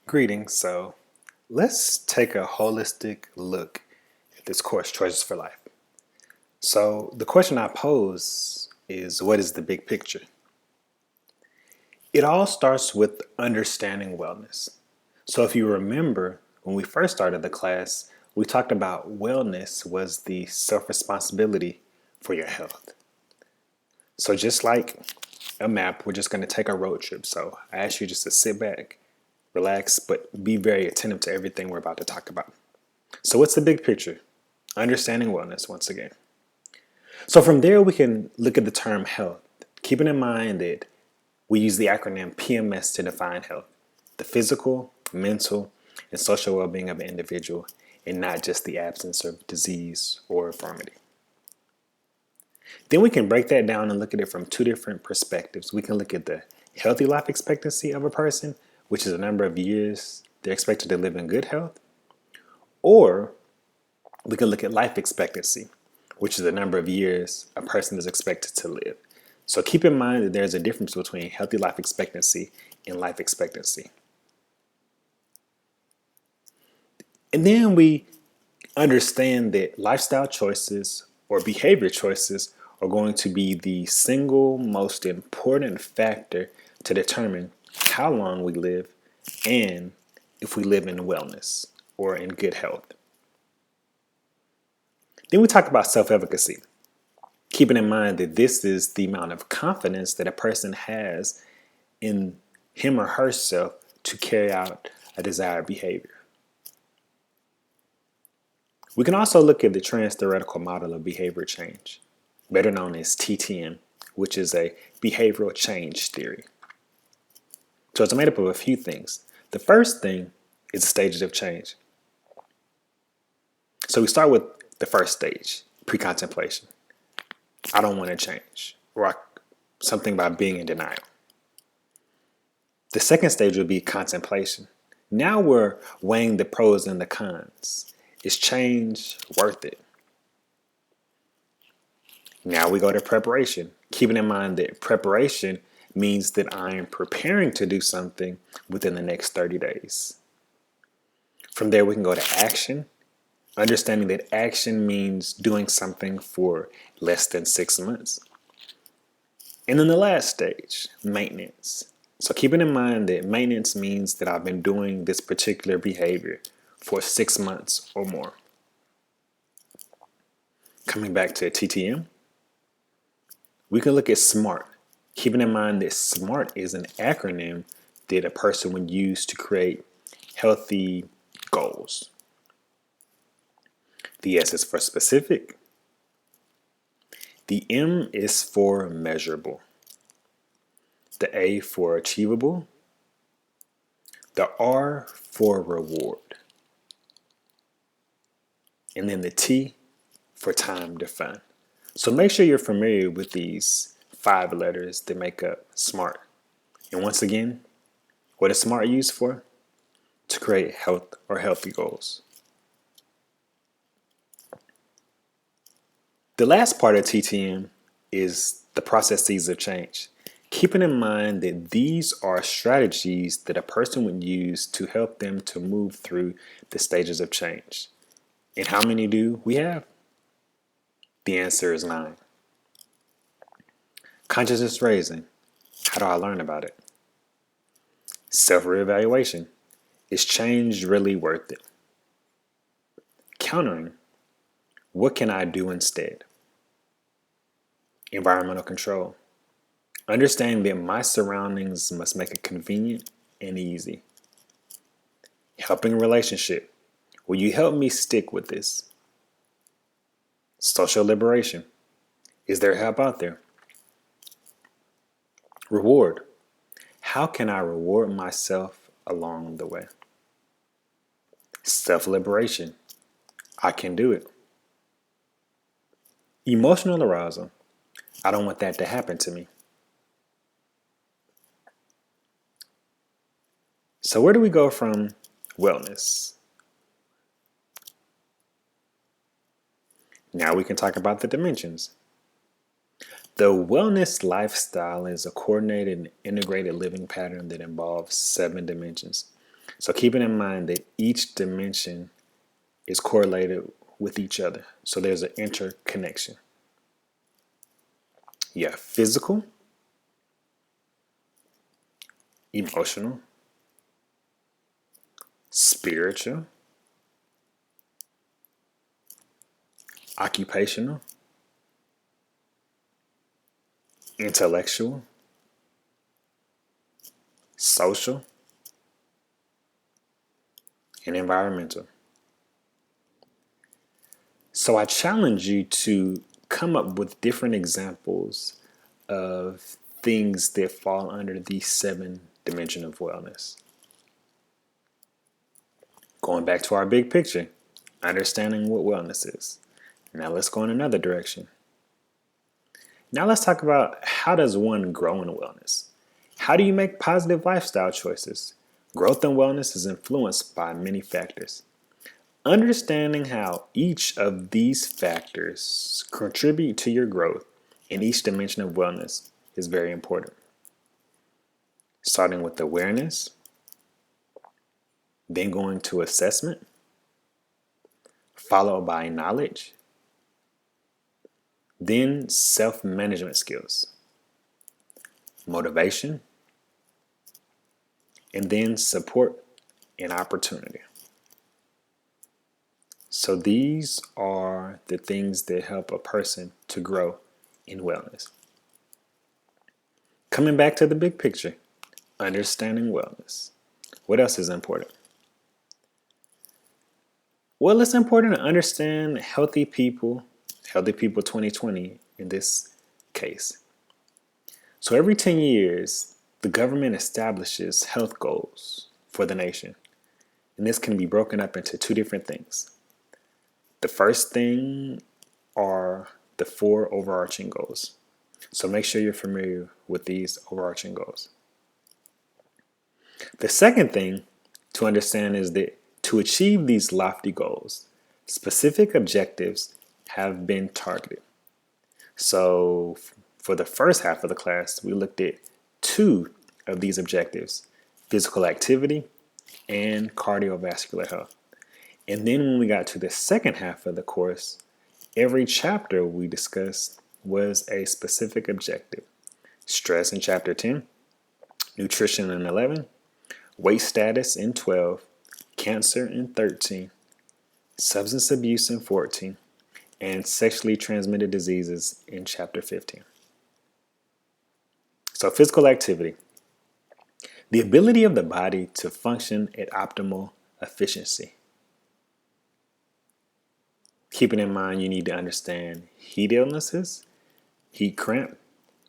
Greetings. So let's take a holistic look at this course, Choices for Life. So the question I pose is, what is the big picture? It all starts with understanding wellness. So if you remember, when we first started the class, we talked about wellness was the self-responsibility for your health. So just like a map, we're just going to take a road trip. So I ask you just to sit back, relax, but be very attentive to everything we're about to talk about. So what's the big picture? Understanding wellness once again. So from there, we can look at the term health, keeping in mind that we use the acronym PMS to define health, the physical, mental, and social well-being of an individual, and not just the absence of disease or infirmity. Then we can break that down and look at it from two different perspectives. We can look at the healthy life expectancy of a person, which is the number of years they're expected to live in good health, or we can look at life expectancy, which is the number of years a person is expected to live. So keep in mind that there's a difference between healthy life expectancy and life expectancy. And then we understand that lifestyle choices or behavior choices are going to be the single most important factor to determine how long we live and if we live in wellness or in good health. Then we talk about self-efficacy, keeping in mind that this is the amount of confidence that a person has in him or herself to carry out a desired behavior. We can also look at the trans-theoretical model of behavior change, better known as TTM, which is a behavioral change theory. So it's made up of a few things. The first thing is the stages of change. So we start with the first stage, pre-contemplation. I don't want to change, or something about being in denial. The second stage would be contemplation. Now we're weighing the pros and the cons. Is change worth it? Now we go to preparation, keeping in mind that preparation means that I am preparing to do something within the next 30 days. From there, we can go to action, understanding that action means doing something for less than 6 months. And then the last stage, maintenance. So keeping in mind that maintenance means that I've been doing this particular behavior for 6 months or more. Coming back to TTM, we can look at SMART, keeping in mind that SMART is an acronym that a person would use to create healthy goals. The S is for specific. The M is for measurable. The A for achievable. The R for reward. And then the T for time defined. So make sure you're familiar with these 5 letters that make up SMART. And once again, what is SMART used for? To create health or healthy goals. The last part of TTM is the processes of change. Keeping in mind that these are strategies that a person would use to help them to move through the stages of change. And how many do we have? The answer is 9. Consciousness raising. How do I learn about it? Self-reevaluation. Is change really worth it? Countering. What can I do instead? Environmental control. Understanding that my surroundings must make it convenient and easy. Helping a relationship. Will you help me stick with this? Social liberation. Is there help out there? Reward. How can I reward myself along the way? Self-liberation. I can do it. Emotional arousal. I don't want that to happen to me. So where do we go from wellness? Now we can talk about the dimensions. The wellness lifestyle is a coordinated and integrated living pattern that involves 7 dimensions. So keeping in mind that each dimension is correlated with each other. So there's an interconnection. You have physical, emotional, spiritual, occupational, intellectual, social, and environmental. So I challenge you to come up with different examples of things that fall under the 7 dimension of wellness. Going back to our big picture, understanding what wellness is. Now let's go in another direction. Now let's talk about, how does one grow in wellness? How do you make positive lifestyle choices? Growth in wellness is influenced by many factors. Understanding how each of these factors contribute to your growth in each dimension of wellness is very important. Starting with awareness, then going to assessment, followed by knowledge, then self-management skills, motivation, and then support and opportunity. So these are the things that help a person to grow in wellness. Coming back to the big picture, understanding wellness. What else is important? Well, it's important to understand healthy people 2020 in this case. So every 10 years, the government establishes health goals for the nation. And this can be broken up into 2 different things. The first thing are the 4 overarching goals. So make sure you're familiar with these overarching goals. The second thing to understand is that to achieve these lofty goals, specific objectives have been targeted. So for the first half of the class, we looked at 2 of these objectives: physical activity and cardiovascular health. And then when we got to the second half of the course, every chapter we discussed was a specific objective. Stress in chapter 10, nutrition in 11, weight status in 12, cancer in 13, substance abuse in 14, and sexually transmitted diseases in chapter 15. So physical activity, the ability of the body to function at optimal efficiency. Keeping in mind, you need to understand heat illnesses, heat cramp,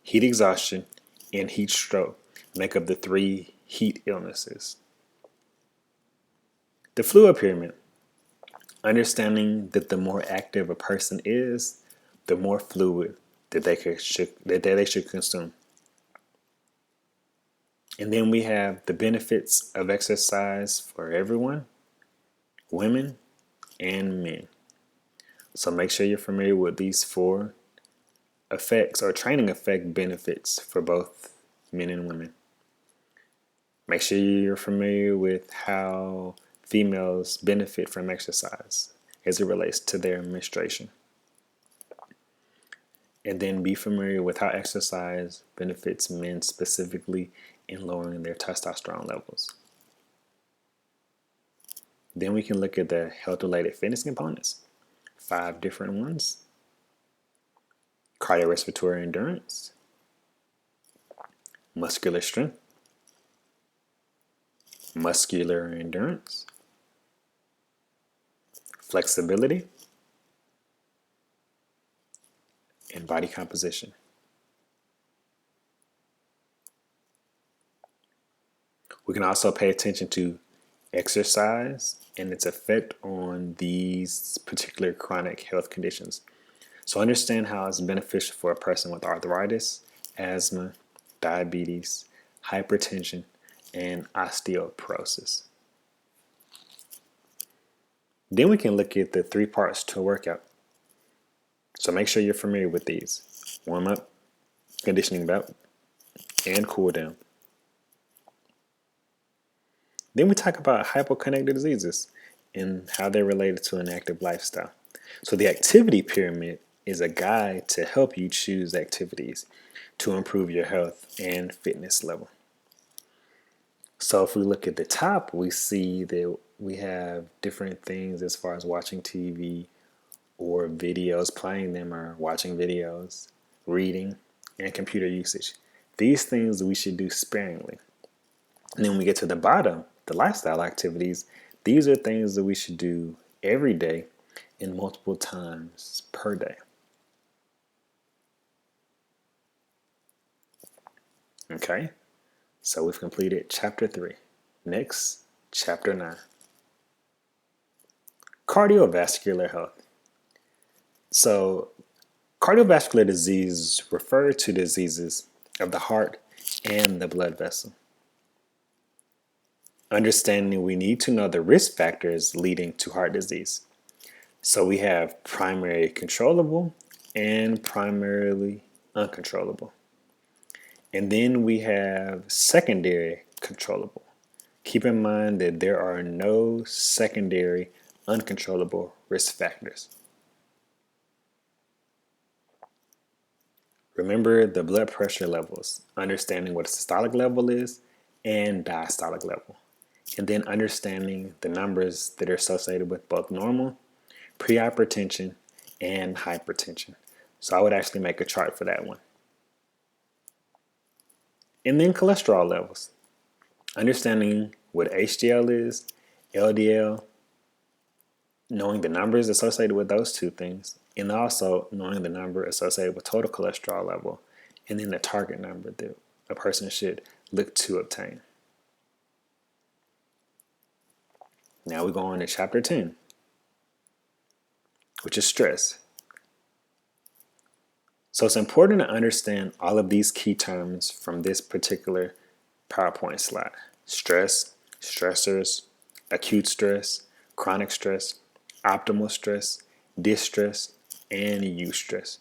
heat exhaustion, and heat stroke make up the 3 heat illnesses. The fluid pyramid, understanding that the more active a person is, the more fluid that they should consume. And then we have the benefits of exercise for everyone, women and men. So make sure you're familiar with these 4 effects or training effect benefits for both men and women. Make sure you're familiar with how females benefit from exercise as it relates to their menstruation. And then be familiar with how exercise benefits men specifically in lowering their testosterone levels. Then we can look at the health-related fitness components, 5 different ones: cardiorespiratory endurance, muscular strength, muscular endurance, flexibility, and body composition. We can also pay attention to exercise and its effect on these particular chronic health conditions. So understand how it's beneficial for a person with arthritis, asthma, diabetes, hypertension, and osteoporosis. Then we can look at the 3 parts to a workout. So make sure you're familiar with these: warm up, conditioning bout, and cool down. Then we talk about hypoconnected diseases and how they're related to an active lifestyle. So the activity pyramid is a guide to help you choose activities to improve your health and fitness level. So if we look at the top, we see that we have different things as far as watching TV or videos, playing them or watching videos, reading, and computer usage. These things we should do sparingly. And then when we get to the bottom, the lifestyle activities, these are things that we should do every day and multiple times per day. Okay, so we've completed chapter 3. Next, chapter 9. Cardiovascular health. So, cardiovascular disease refer to diseases of the heart and the blood vessel. Understanding we need to know the risk factors leading to heart disease. So we have primary controllable and primarily uncontrollable. And then we have secondary controllable. Keep in mind that there are no secondary uncontrollable risk factors. Remember the blood pressure levels, understanding what a systolic level is and diastolic level. And then understanding the numbers that are associated with both normal, pre-hypertension, and hypertension. So I would actually make a chart for that one. And then cholesterol levels. Understanding what HDL is, LDL, knowing the numbers associated with those two things, and also knowing the number associated with total cholesterol level, and then the target number that a person should look to obtain. Now we go on to chapter 10, which is stress. So it's important to understand all of these key terms from this particular PowerPoint slide. Stress, stressors, acute stress, chronic stress, optimal stress, distress, and eustress.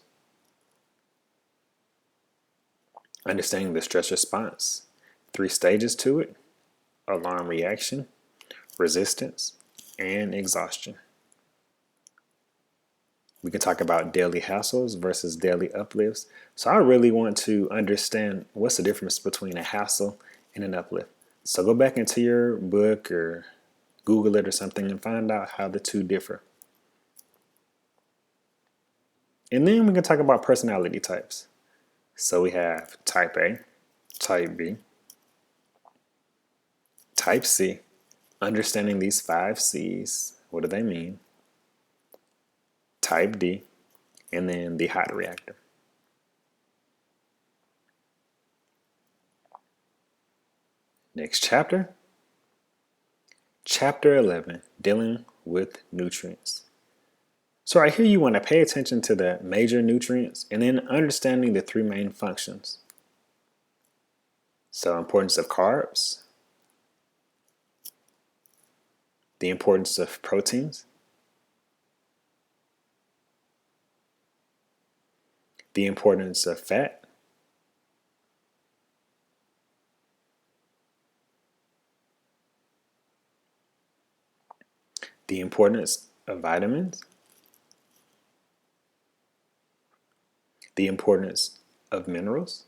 Understanding the stress response. 3 stages to it: alarm reaction, resistance, and exhaustion. We can talk about daily hassles versus daily uplifts. So I really want to understand what's the difference between a hassle and an uplift. So go back into your book or Google it or something and find out how the two differ. And then we can talk about personality types. So we have type A, type B, type C. Understanding these 5 C's, what do they mean? Type D, and then the hot reactor. Next chapter, chapter 11, dealing with nutrients. So right here you want to pay attention to the major nutrients and then understanding the 3 main functions. So importance of carbs, the importance of proteins, the importance of fat, the importance of vitamins, the importance of minerals,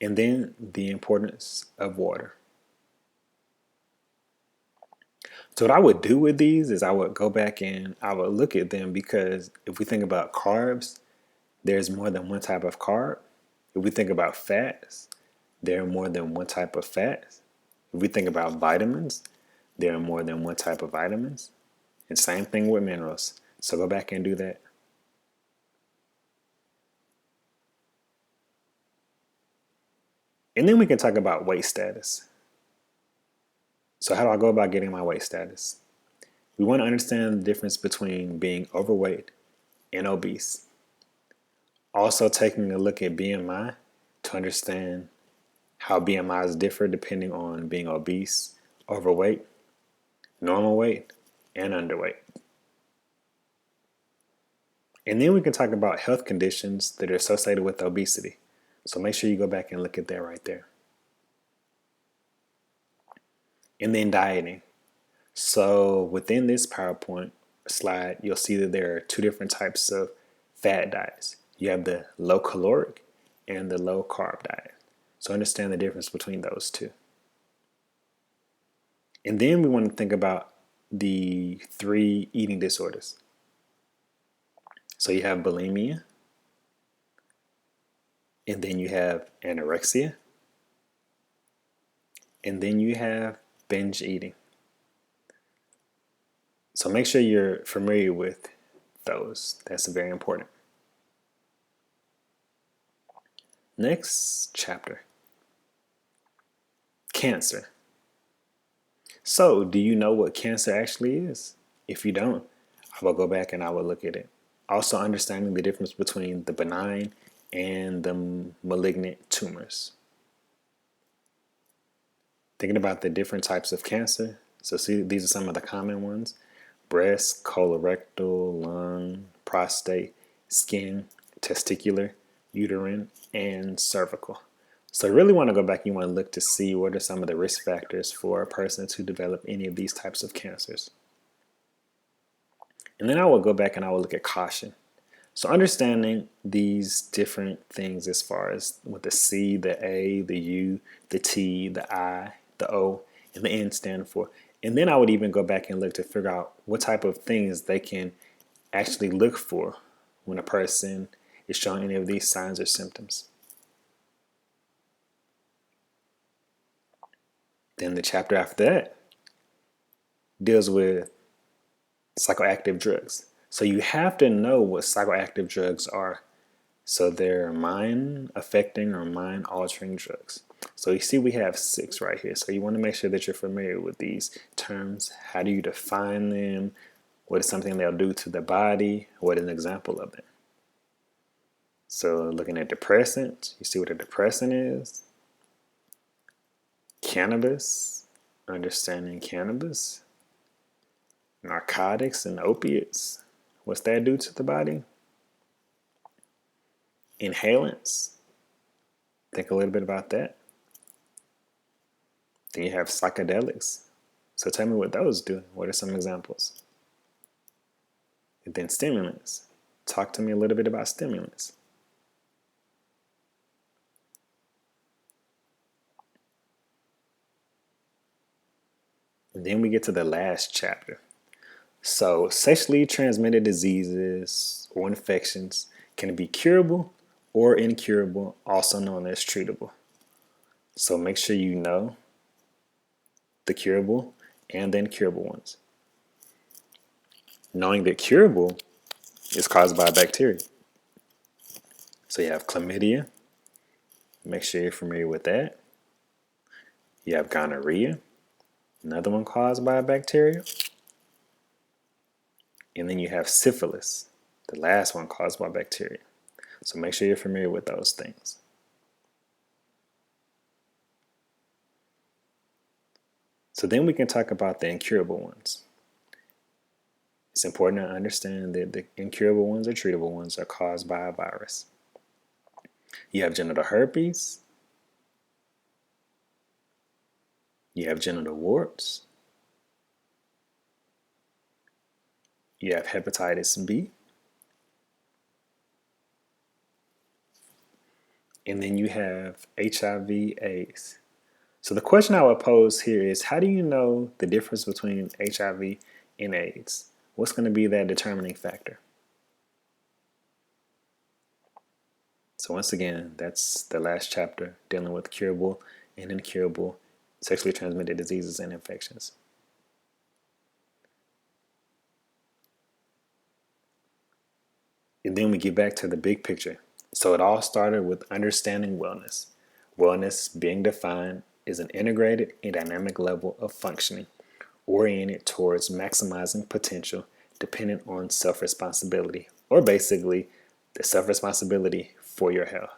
and then the importance of water. So what I would do with these is I would go back and I would look at them, because if we think about carbs, there's more than one type of carb. If we think about fats, there are more than one type of fats. If we think about vitamins, there are more than one type of vitamins. And same thing with minerals. So go back and do that. And then we can talk about weight status. So how do I go about getting my weight status? We want to understand the difference between being overweight and obese. Also taking a look at BMI to understand how BMIs differ depending on being obese, overweight, normal weight, and underweight. And then we can talk about health conditions that are associated with obesity. So make sure you go back and look at that right there. And then dieting. So within this PowerPoint slide, you'll see that there are two different types of fat diets. You have the low caloric and the low carb diet. So understand the difference between those two. And then we want to think about the 3 eating disorders. So you have bulimia, and then you have anorexia, and then you have binge eating. So make sure you're familiar with those. That's very important. Next chapter, cancer. So do you know what cancer actually is? If you don't, I will go back and I will look at it. Also understanding the difference between the benign and the malignant tumors. Thinking about the different types of cancer. So see, these are some of the common ones: breast, colorectal, lung, prostate, skin, testicular, uterine, and cervical. So you really want to go back, you want to look to see what are some of the risk factors for a person to develop any of these types of cancers. And then I will go back and I will look at caution. So understanding these different things as far as what the C, the A, the U, the T, the I, the O, and the N stand for. And then I would even go back and look to figure out what type of things they can actually look for when a person is showing any of these signs or symptoms. Then the chapter after that deals with psychoactive drugs. So you have to know what psychoactive drugs are. So they're mind affecting or mind altering drugs. So you see we have 6 right here. So you want to make sure that you're familiar with these terms. How do you define them? What is something they'll do to the body? What is an example of it? So looking at depressant, you see what a depressant is. Cannabis, understanding cannabis. Narcotics and opiates, what's that do to the body? Inhalants, think a little bit about that. Then you have psychedelics. So tell me what those do. What are some examples? And then stimulants. Talk to me a little bit about stimulants. And then we get to the last chapter. So sexually transmitted diseases or infections can be curable or incurable, also known as treatable. So make sure you know the curable and the incurable ones. Knowing that curable is caused by a bacteria. So you have chlamydia. Make sure you're familiar with that. You have gonorrhea, another one caused by a bacteria. And then you have syphilis, the last one caused by bacteria. So make sure you're familiar with those things. So then we can talk about the incurable ones. It's important to understand that the incurable ones or treatable ones are caused by a virus. You have genital herpes. You have genital warts. You have hepatitis B. And then you have HIV/AIDS. So the question I would pose here is, how do you know the difference between HIV and AIDS? What's going to be that determining factor? So once again, that's the last chapter dealing with curable and incurable sexually transmitted diseases and infections. And then we get back to the big picture. So it all started with understanding wellness. Wellness being defined is an integrated and dynamic level of functioning oriented towards maximizing potential dependent on self-responsibility, or basically the self-responsibility for your health.